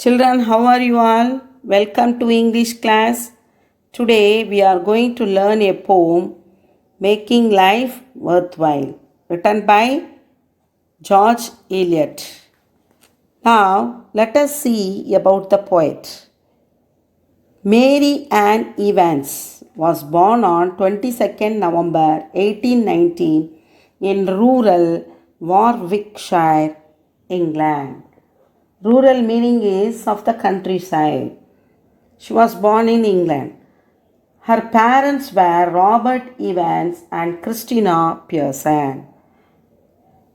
Children, how are you all? Welcome to English class. Today we are going to learn a poem, Making Life Worthwhile, written by George Eliot. Now, let us see about the poet. Mary Ann Evans was born on 22nd November 1819 in rural Warwickshire, England. Rural meaning is of the countryside. She was born in England. Her parents were Robert Evans and Christina Pearson.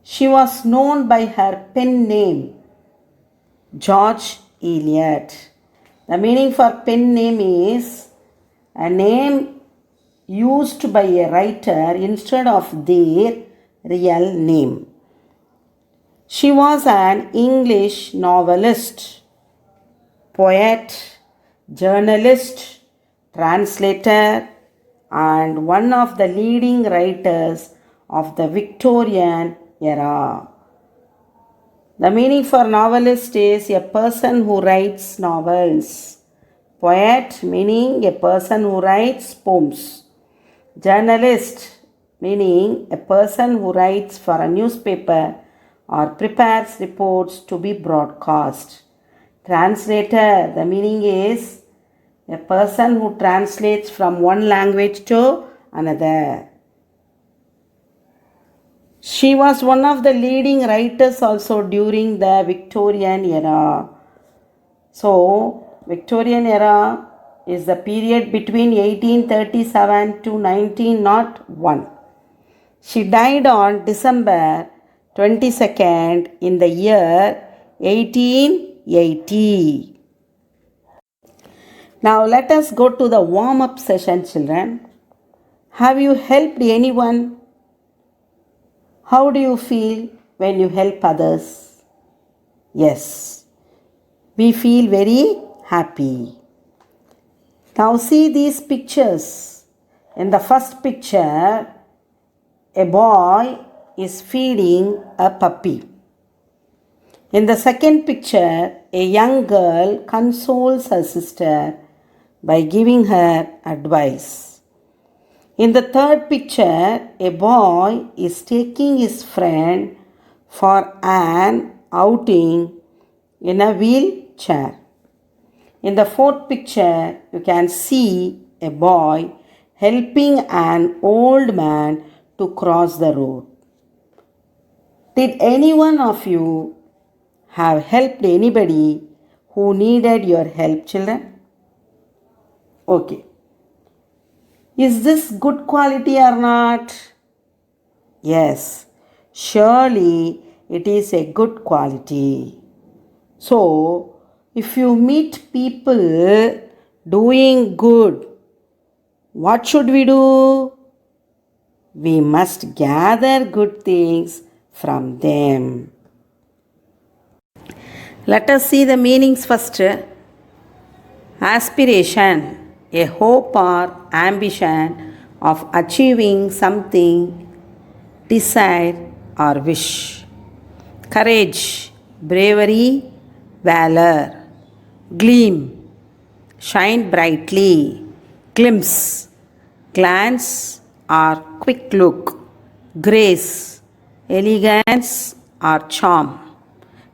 She was known by her pen name, George Eliot. The meaning for pen name is a name used by a writer instead of their real name. She was an English novelist, poet, journalist, translator, and one of the leading writers of the Victorian era. The meaning for novelist is a person who writes novels. Poet meaning a person who writes poems. Journalist meaning a person who writes for a newspaper or prepares reports to be broadcast. Translator, the meaning is a person who translates from one language to another. She was one of the leading writers also during the Victorian era. So, Victorian era is the period between 1837 to 1901. She died on December 22nd in the year 1880. Now let us go to the warm-up session, children. Have you helped anyone? How do you feel when you help others? Yes, we feel very happy. Now see these pictures. In the first picture, a boy is feeding a puppy. In the second picture, a young girl consoles her sister by giving her advice. In the third picture, a boy is taking his friend for an outing in a wheelchair. In the fourth picture, you can see a boy helping an old man to cross the road. Did any one of you have helped anybody who needed your help, children? Okay. Is this good quality or not? Yes, surely it is a good quality. So, if you meet people doing good, what should we do? We must gather good things from them. Let us see the meanings first. Aspiration, a hope or ambition of achieving something, desire or wish. Courage, bravery, valor. Gleam, shine brightly. Glimpse, glance or quick look. Grace, elegance or charm.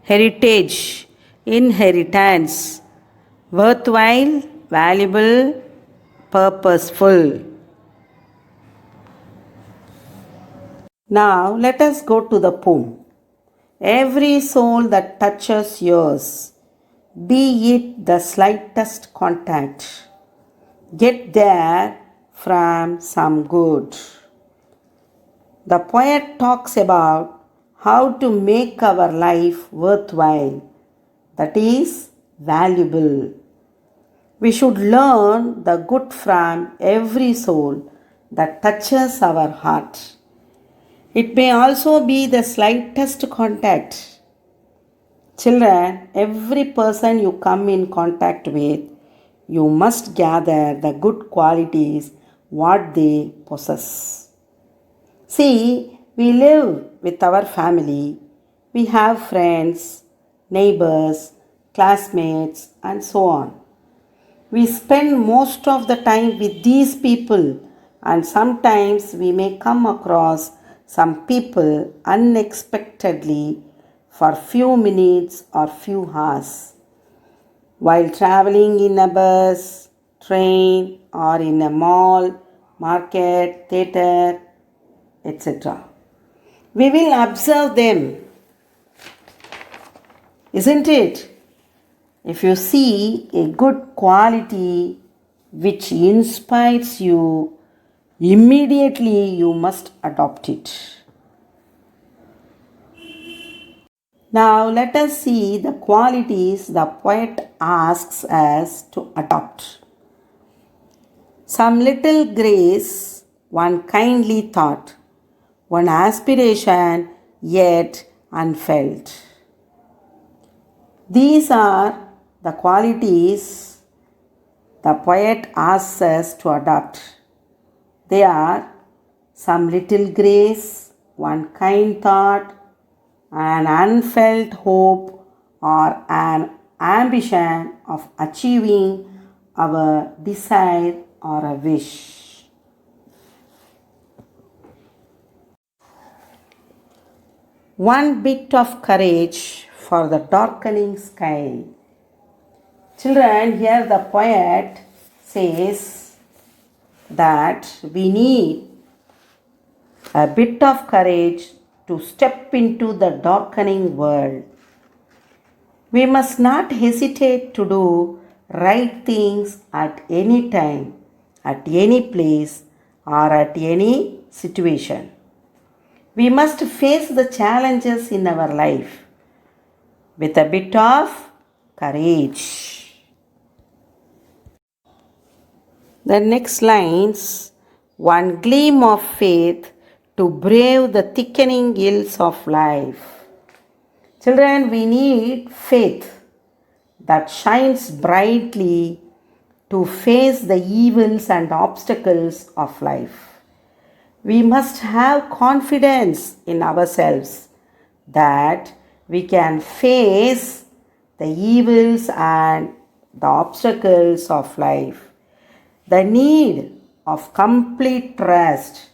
Heritage, inheritance. Worthwhile, valuable, purposeful. Now let us go to the poem. Every soul that touches yours, be it the slightest contact, get there from some good. The poet talks about how to make our life worthwhile, that is, valuable. We should learn the good from every soul that touches our heart. It may also be the slightest contact. Children, every person you come in contact with, you must gather the good qualities what they possess. See, we live with our family. We have friends, neighbors, classmates, and so on. We spend most of the time with these people, and sometimes we may come across some people unexpectedly for few minutes or few hours. While traveling in a bus, train, or in a mall, market, theatre, etc. We will observe them, isn't it? If you see a good quality which inspires you, immediately you must adopt it. Now let us see the qualities the poet asks us to adopt. Some little grace, one kindly thought, one aspiration yet unfelt. These are the qualities the poet asks us to adopt. They are some little grace, one kind thought, an unfelt hope, or an ambition of achieving our desire or a wish. One bit of courage for the darkening sky. Children, here the poet says that we need a bit of courage to step into the darkening world. We must not hesitate to do right things at any time, at any place, or at any situation. We must face the challenges in our life with a bit of courage. The next lines, one gleam of faith to brave the thickening ills of life. Children, we need faith that shines brightly to face the evils and obstacles of life. We must have confidence in ourselves that we can face the evils and the obstacles of life. The need of complete trust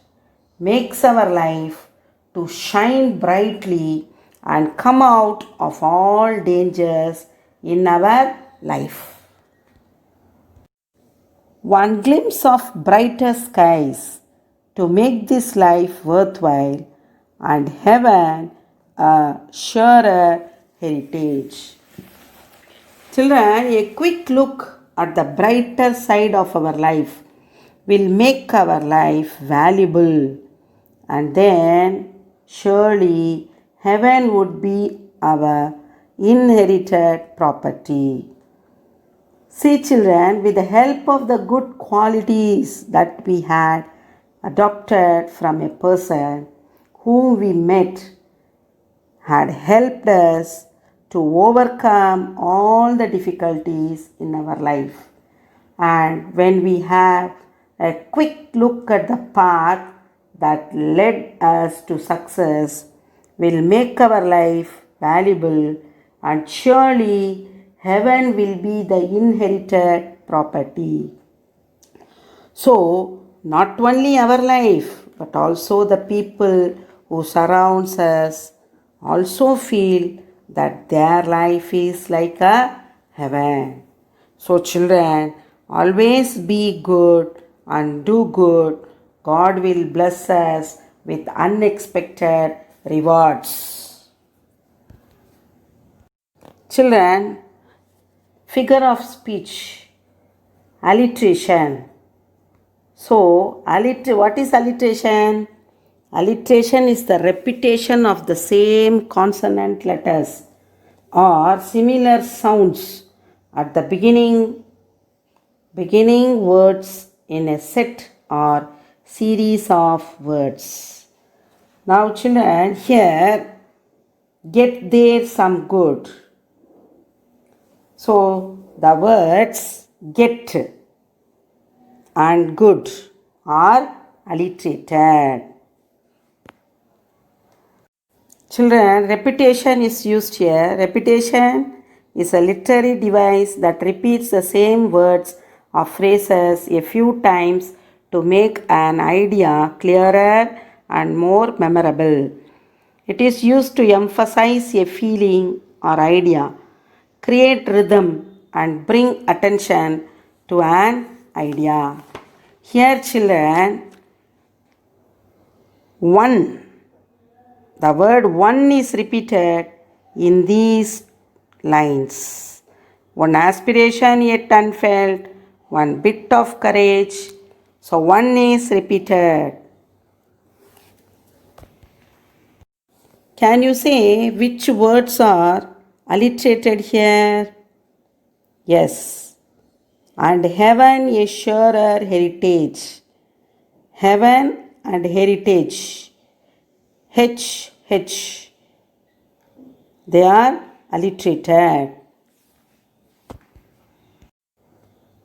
makes our life to shine brightly and come out of all dangers in our life. One glimpse of brighter skies to make this life worthwhile and heaven a surer heritage. Children, a quick look at the brighter side of our life will make our life valuable, and then surely heaven would be our inherited property. See, children, with the help of the good qualities that we had adopted from a person whom we met, had helped us to overcome all the difficulties in our life. And when we have a quick look at the path that led us to success, will make our life valuable, and surely heaven will be the inherited property. So, not only our life, but also the people who surrounds us also feel that their life is like a heaven. So, children, always be good and do good. God will bless us with unexpected rewards. Children, figure of speech, alliteration. So, what is alliteration? Alliteration is the repetition of the same consonant letters or similar sounds at the beginning words in a set or series of words. Now, children, here get there some good. So, the words get and good are alliterated. Children, repetition is used here. Repetition is a literary device that repeats the same words or phrases a few times to make an idea clearer and more memorable. It is used to emphasize a feeling or idea, create rhythm, and bring attention to an idea. Here, children, one, the word one is repeated in these lines. One aspiration yet unfelt, one bit of courage. So, one is repeated. Can you say which words are alliterated here? Yes. And heaven a surer heritage. Heaven and heritage. H, H. They are alliterated.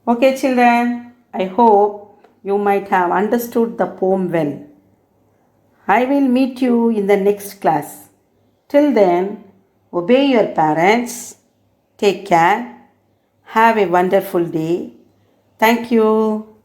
Okay, children, I hope you might have understood the poem well. I will meet you in the next class. Till then, obey your parents. Take care. Have a wonderful day. Thank you.